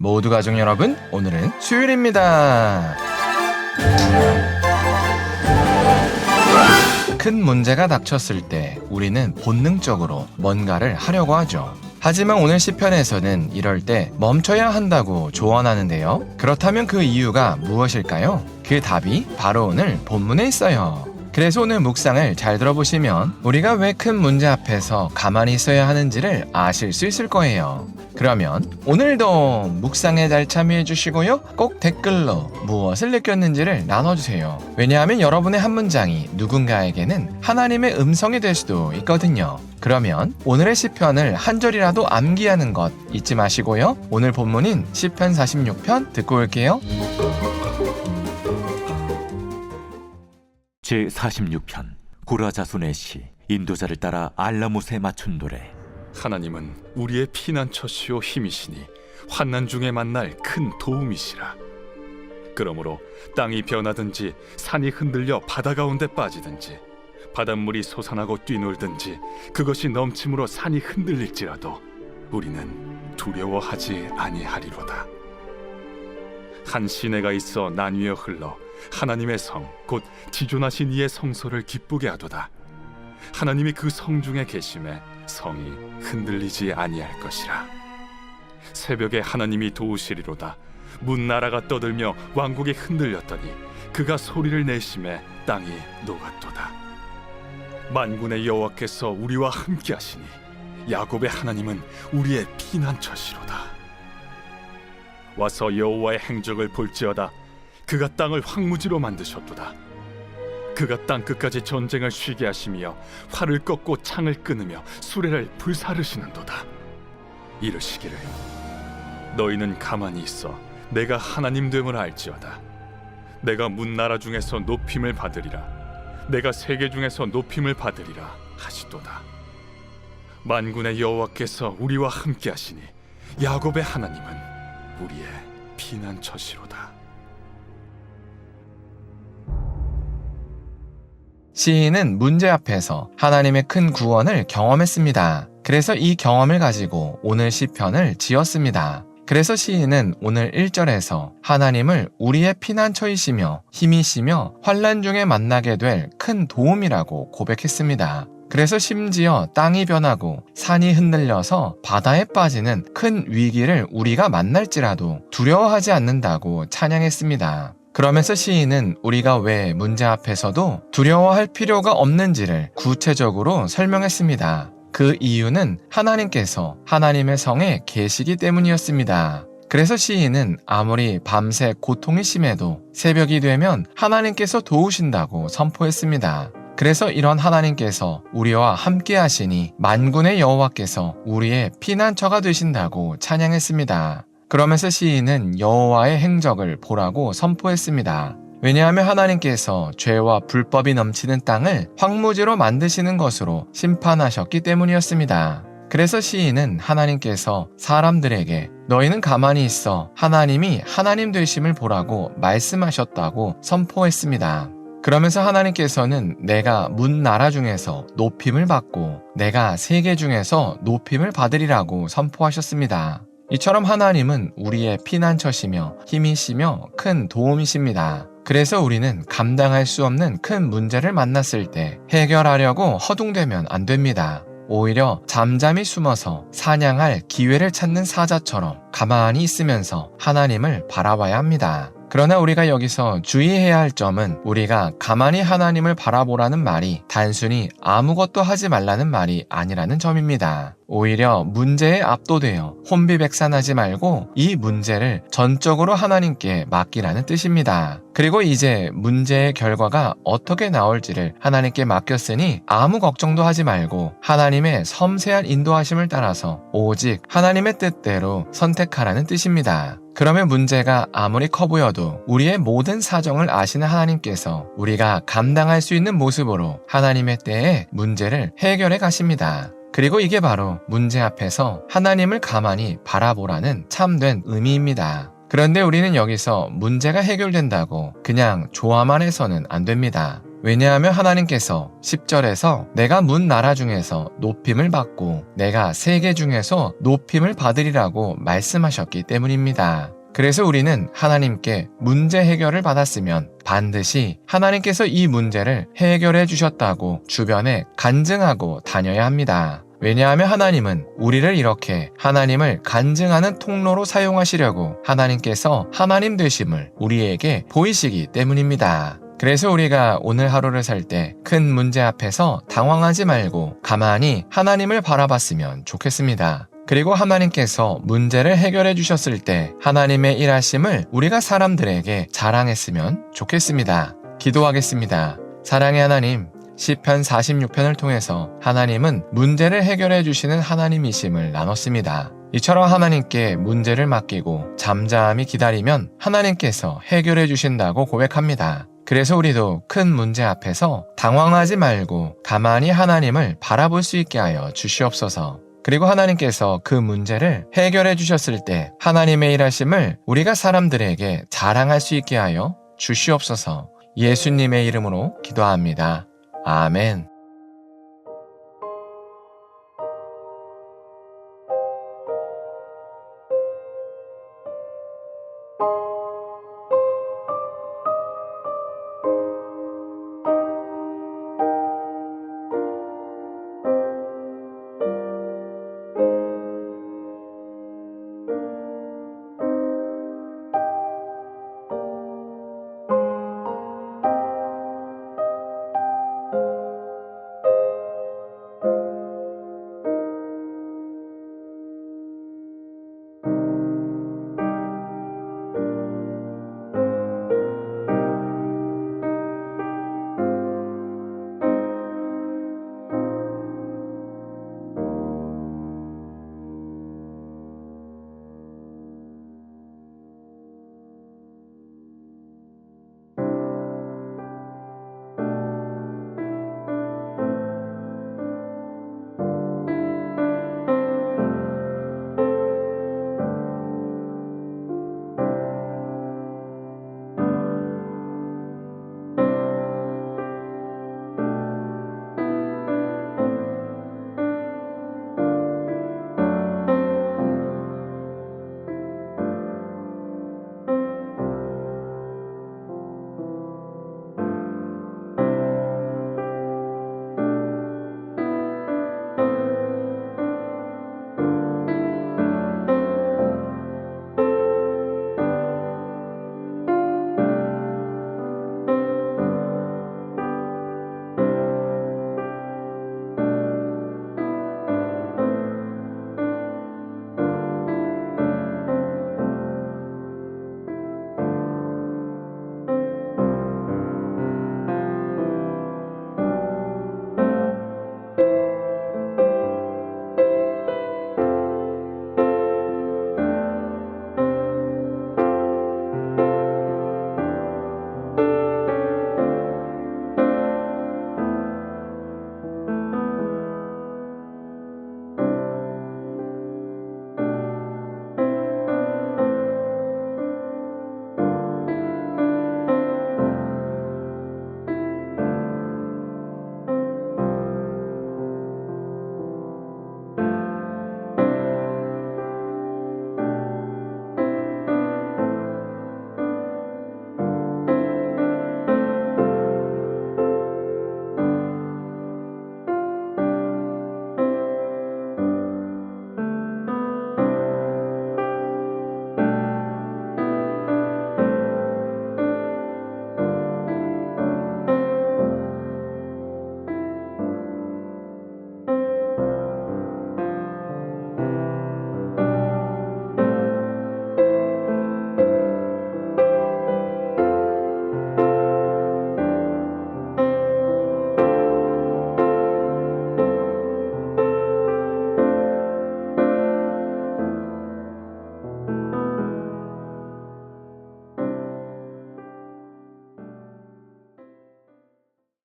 모두 가족 여러분, 오늘은 수요일입니다. 큰 문제가 닥쳤을 때 우리는 본능적으로 뭔가를 하려고 하죠. 하지만 오늘 시편에서는 이럴 때 멈춰야 한다고 조언하는데요. 그렇다면 그 이유가 무엇일까요? 그 답이 바로 오늘 본문에 있어요. 그래서 오늘 묵상을 잘 들어보시면 우리가 왜 큰 문제 앞에서 가만히 있어야 하는지를 아실 수 있을 거예요. 그러면 오늘도 묵상에 잘 참여해 주시고요. 꼭 댓글로 무엇을 느꼈는지를 나눠주세요. 왜냐하면 여러분의 한 문장이 누군가에게는 하나님의 음성이 될 수도 있거든요. 그러면 오늘의 시편을 한 절이라도 암기하는 것 잊지 마시고요. 오늘 본문인 시편 46편 듣고 올게요. 제46편 고라 자손의 시. 인도자를 따라 알라못에 맞춘 노래. 하나님은 우리의 피난처시오 힘이시니 환난 중에 만날 큰 도움이시라. 그러므로 땅이 변하든지 산이 흔들려 바다 가운데 빠지든지 바닷물이 솟아나고 뛰놀든지 그것이 넘침으로 산이 흔들릴지라도 우리는 두려워하지 아니하리로다. 한 시내가 있어 나뉘어 흘러 하나님의 성 곧 지존하신 이의 성소를 기쁘게 하도다. 하나님이 그 성 중에 계심에 성이 흔들리지 아니할 것이라. 새벽에 하나님이 도우시리로다. 문나라가 떠들며 왕국이 흔들렸더니 그가 소리를 내심에 땅이 녹았도다. 만군의 여호와께서 우리와 함께 하시니 야곱의 하나님은 우리의 피난처시로다. 와서 여호와의 행적을 볼지어다. 그가 땅을 황무지로 만드셨도다. 그가 땅 끝까지 전쟁을 쉬게 하시며 활을 꺾고 창을 끊으며 수레를 불사르시는도다. 이르시기를 너희는 가만히 있어 내가 하나님 됨을 알지어다. 내가 문나라 중에서 높임을 받으리라. 내가 세계 중에서 높임을 받으리라 하시도다. 만군의 여호와께서 우리와 함께 하시니 야곱의 하나님은 우리의 피난처시로다. 시인은 문제 앞에서 하나님의 큰 구원을 경험했습니다. 그래서 이 경험을 가지고 오늘 시편을 지었습니다. 그래서 시인은 오늘 1절에서 하나님을 우리의 피난처이시며 힘이시며 환난 중에 만나게 될 큰 도움이라고 고백했습니다. 그래서 심지어 땅이 변하고 산이 흔들려서 바다에 빠지는 큰 위기를 우리가 만날지라도 두려워하지 않는다고 찬양했습니다. 그러면서 시인은 우리가 왜 문제 앞에서도 두려워할 필요가 없는지를 구체적으로 설명했습니다. 그 이유는 하나님께서 하나님의 성에 계시기 때문이었습니다. 그래서 시인은 아무리 밤새 고통이 심해도 새벽이 되면 하나님께서 도우신다고 선포했습니다. 그래서 이런 하나님께서 우리와 함께 하시니 만군의 여호와께서 우리의 피난처가 되신다고 찬양했습니다. 그러면서 시인은 여호와의 행적을 보라고 선포했습니다. 왜냐하면 하나님께서 죄와 불법이 넘치는 땅을 황무지로 만드시는 것으로 심판하셨기 때문이었습니다. 그래서 시인은 하나님께서 사람들에게 너희는 가만히 있어 하나님이 하나님 되심을 보라고 말씀하셨다고 선포했습니다. 그러면서 하나님께서는 내가 문나라 중에서 높임을 받고 내가 세계 중에서 높임을 받으리라고 선포하셨습니다. 이처럼 하나님은 우리의 피난처시며 힘이시며 큰 도움이십니다. 그래서 우리는 감당할 수 없는 큰 문제를 만났을 때 해결하려고 허둥대면 안 됩니다. 오히려 잠잠히 숨어서 사냥할 기회를 찾는 사자처럼 가만히 있으면서 하나님을 바라봐야 합니다. 그러나 우리가 여기서 주의해야 할 점은 우리가 가만히 하나님을 바라보라는 말이 단순히 아무것도 하지 말라는 말이 아니라는 점입니다. 오히려 문제에 압도되어 혼비백산하지 말고 이 문제를 전적으로 하나님께 맡기라는 뜻입니다. 그리고 이제 문제의 결과가 어떻게 나올지를 하나님께 맡겼으니 아무 걱정도 하지 말고 하나님의 섬세한 인도하심을 따라서 오직 하나님의 뜻대로 선택하라는 뜻입니다. 그러면 문제가 아무리 커 보여도 우리의 모든 사정을 아시는 하나님께서 우리가 감당할 수 있는 모습으로 하나님의 때에 문제를 해결해 가십니다. 그리고 이게 바로 문제 앞에서 하나님을 가만히 바라보라는 참된 의미입니다. 그런데 우리는 여기서 문제가 해결된다고 그냥 좋아만 해서는 안 됩니다. 왜냐하면 하나님께서 10절에서 내가 문 나라 중에서 높임을 받고 내가 세계 중에서 높임을 받으리라고 말씀하셨기 때문입니다. 그래서 우리는 하나님께 문제 해결을 받았으면 반드시 하나님께서 이 문제를 해결해 주셨다고 주변에 간증하고 다녀야 합니다. 왜냐하면 하나님은 우리를 이렇게 하나님을 간증하는 통로로 사용하시려고 하나님께서 하나님 되심을 우리에게 보이시기 때문입니다. 그래서 우리가 오늘 하루를 살 때 큰 문제 앞에서 당황하지 말고 가만히 하나님을 바라봤으면 좋겠습니다. 그리고 하나님께서 문제를 해결해 주셨을 때 하나님의 일하심을 우리가 사람들에게 자랑했으면 좋겠습니다. 기도하겠습니다. 사랑의 하나님, 시편 46편을 통해서 하나님은 문제를 해결해 주시는 하나님이심을 나눴습니다. 이처럼 하나님께 문제를 맡기고 잠잠히 기다리면 하나님께서 해결해 주신다고 고백합니다. 그래서 우리도 큰 문제 앞에서 당황하지 말고 가만히 하나님을 바라볼 수 있게 하여 주시옵소서. 그리고 하나님께서 그 문제를 해결해 주셨을 때 하나님의 일하심을 우리가 사람들에게 자랑할 수 있게 하여 주시옵소서. 예수님의 이름으로 기도합니다. 아멘.